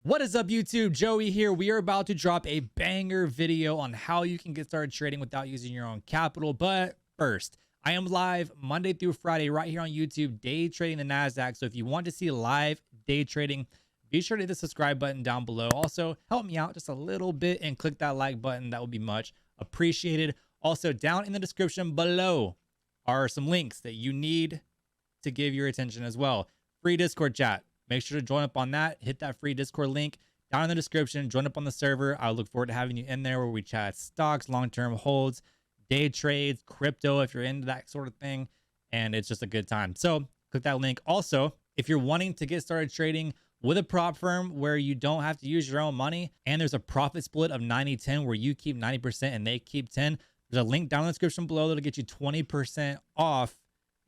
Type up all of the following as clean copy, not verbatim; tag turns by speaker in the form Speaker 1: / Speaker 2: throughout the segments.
Speaker 1: What is up, YouTube? Joey here. We are about to drop a banger video on how you can get started trading without using your own capital. But first, I am live Monday through Friday right here on YouTube, day trading the NASDAQ. So if you want to see live day trading, be sure to hit the subscribe button down below. Also, help me out just a little bit and click that like button. That would be much appreciated. Also, down in the description below are some links that you need to give your attention as well. Free Discord chat. Make sure to join up on that. Hit that free Discord link down in the description. Join up on the server. I look forward to having you in there where we chat stocks, long-term holds, day trades, crypto if you're into that sort of thing. And it's just a good time. So click that link. Also, if you're wanting to get started trading with a prop firm where you don't have to use your own money and there's a profit split of 90-10 where you keep 90% and they keep 10, there's a link down in the description below that'll get you 20% off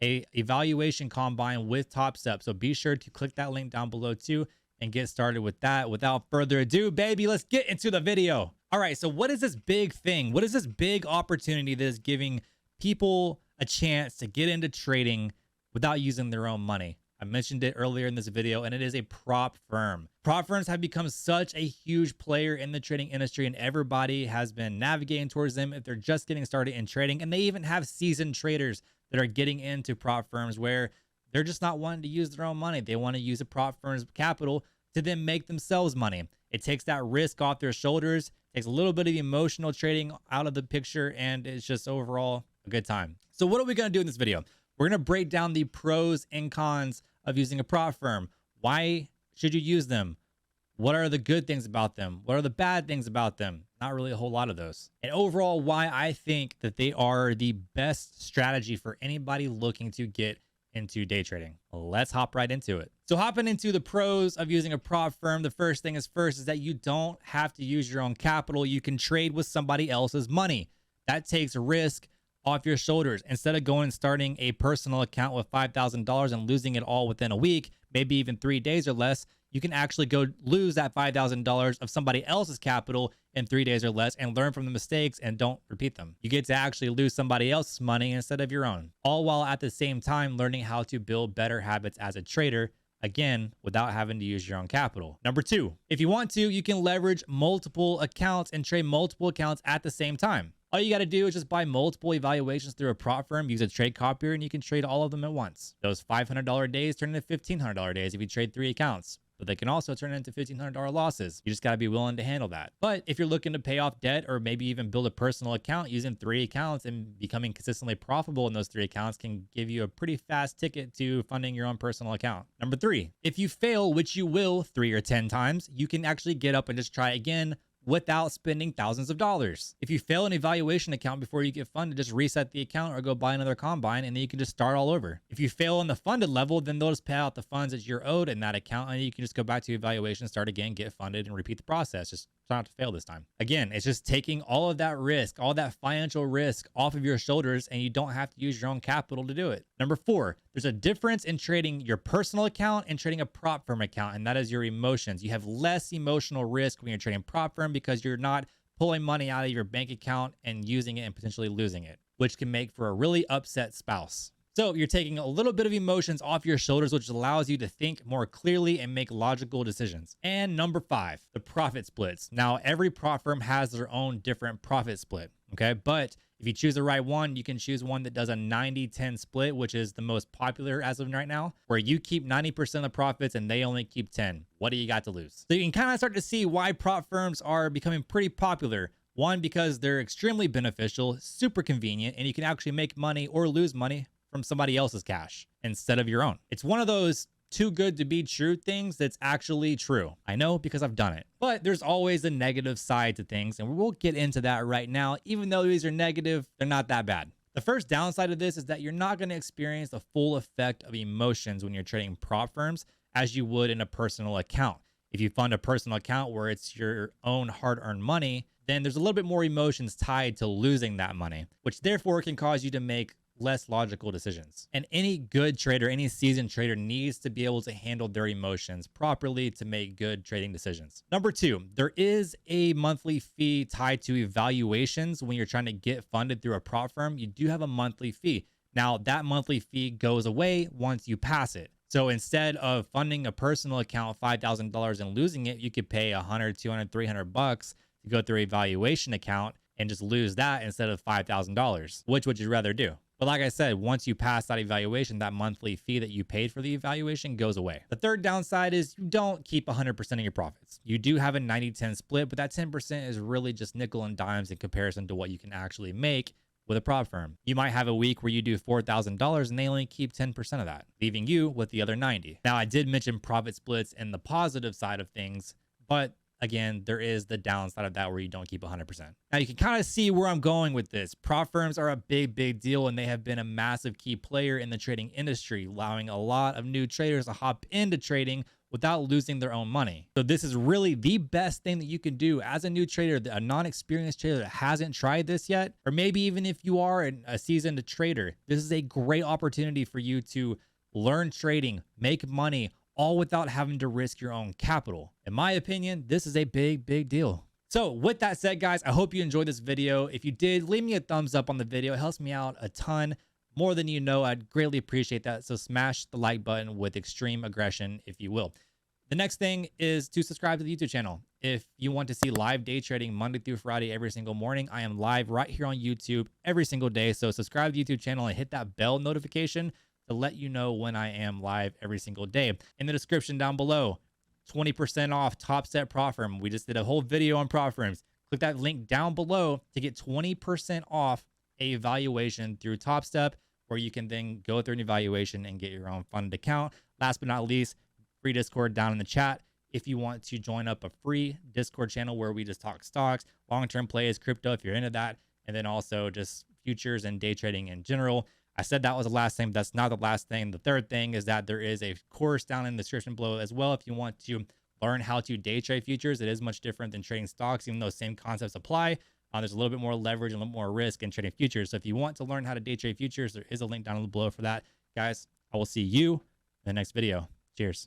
Speaker 1: a evaluation combine with Top Step. So be sure to click that link down below too and get started with that. Without further ado, baby, let's get into the video. All right, so what is this big thing? What is this big opportunity that is giving people a chance to get into trading without using their own money? I mentioned it earlier in this video, and it is a prop firm. Prop firms have become such a huge player in the trading industry, and everybody has been navigating towards them if they're just getting started in trading. And they even have seasoned traders that are getting into prop firms where they're just not wanting to use their own money. They want to use a prop firm's capital to then make themselves money. It takes that risk off their shoulders, takes a little bit of emotional trading out of the picture, and it's just overall a good time. So what are we going to do in this video? We're going to break down the pros and cons of using a prop firm. Why should you use them? What are the good things about them? What are the bad things about them? Not really a whole lot of those. And overall, why I think that they are the best strategy for anybody looking to get into day trading. Let's hop right into it. So hopping into the pros of using a prop firm, the first thing is that you don't have to use your own capital. You can trade with somebody else's money. That takes risk off your shoulders. Instead of going and starting a personal account with $5,000 and losing it all within a week, maybe even 3 days or less, you can actually go lose that $5,000 of somebody else's capital in 3 days or less and learn from the mistakes and don't repeat them. You get to actually lose somebody else's money instead of your own, all while at the same time learning how to build better habits as a trader, again, without having to use your own capital. Number two, if you want to, you can leverage multiple accounts and trade multiple accounts at the same time. All you got to do is just buy multiple evaluations through a prop firm, use a trade copier, and you can trade all of them at once. Those $500 days turn into $1,500 days if you trade 3 accounts. But they can also turn into $1,500 losses. You just got to be willing to handle that. But if you're looking to pay off debt or maybe even build a personal account, using 3 accounts and becoming consistently profitable in those 3 accounts can give you a pretty fast ticket to funding your own personal account. Number 3, if you fail, which you will 3 or 10 times, you can actually get up and just try again without spending thousands of dollars. If you fail an evaluation account before you get funded, just reset the account or go buy another combine and then you can just start all over. If you fail on the funded level, then they'll just pay out the funds that you're owed in that account and you can just go back to evaluation, start again, get funded, and repeat the process. Just try not to fail this time. Again, it's just taking all of that risk, all that financial risk off of your shoulders, and you don't have to use your own capital to do it. Number 4, there's a difference in trading your personal account and trading a prop firm account, and that is your emotions. You have less emotional risk when you're trading prop firm because you're not pulling money out of your bank account and using it and potentially losing it, which can make for a really upset spouse. So you're taking a little bit of emotions off your shoulders, which allows you to think more clearly and make logical decisions. And number 5, the profit splits. Now, every prop firm has their own different profit split, okay? But if you choose the right one, you can choose one that does a 90-10 split, which is the most popular as of right now, where you keep 90% of the profits and they only keep 10. What do you got to lose? So you can kind of start to see why prop firms are becoming pretty popular. One, because they're extremely beneficial, super convenient, and you can actually make money or lose money from somebody else's cash instead of your own. It's one of those too good to be true things that's actually true. I know because I've done it. But there's always a negative side to things, and we'll get into that right now. Even though these are negative, they're not that bad. The first downside of this is that you're not going to experience the full effect of emotions when you're trading prop firms as you would in a personal account. If you fund a personal account where it's your own hard-earned money, then there's a little bit more emotions tied to losing that money, which therefore can cause you to make less logical decisions. And any good trader, any seasoned trader needs to be able to handle their emotions properly to make good trading decisions. Number 2, there is a monthly fee tied to evaluations when you're trying to get funded through a prop firm. You do have a monthly fee. Now, that monthly fee goes away once you pass it. So instead of funding a personal account $5,000 and losing it, you could pay 100, 200, 300 bucks to go through a valuation account and just lose that instead of $5,000. Which would you rather do? But like I said, once you pass that evaluation, that monthly fee that you paid for the evaluation goes away. The third downside is you don't keep 100% of your profits. You do have a 90-10 split, but that 10% is really just nickel and dimes in comparison to what you can actually make with a prop firm. You might have a week where you do $4,000 and they only keep 10% of that, leaving you with the other 90. Now, I did mention profit splits and the positive side of things, but again, there is the downside of that where you don't keep 100%. Now, you can kind of see where I'm going with this. Prop firms are a big deal, and they have been a massive key player in the trading industry, allowing a lot of new traders to hop into trading without losing their own money. So this is really the best thing that you can do as a new trader, a non-experienced trader that hasn't tried this yet, or maybe even if you are a seasoned trader, this is a great opportunity for you to learn trading, make money, all without having to risk your own capital. In my opinion, this is a big deal. So with that said, guys, I hope you enjoyed this video. If you did, leave me a thumbs up on the video. It helps me out a ton, more than you know. I'd greatly appreciate that. So smash the like button with extreme aggression, if you will. The next thing is to subscribe to the YouTube channel. If you want to see live day trading Monday through Friday every single morning, I am live right here on YouTube every single day. So subscribe to the YouTube channel and hit that bell notification to let you know when I am live every single day. In the description down below, 20% off Top Step Prop Firm. We just did a whole video on prop firms. Click that link down below to get 20% off a evaluation through Top Step, where you can then go through an evaluation and get your own funded account. Last but not least, free Discord down in the chat if you want to join up a free Discord channel where we just talk stocks, long-term plays, crypto if you're into that, and then also just futures and day trading in general. I said that was the last thing, but that's not the last thing. The third thing is that there is a course down in the description below as well if you want to learn how to day trade futures. It is much different than trading stocks, even though same concepts apply. There's a little bit more leverage and a little more risk in trading futures. So if you want to learn how to day trade futures, there is a link down below for that. Guys, I will see you in the next video. Cheers.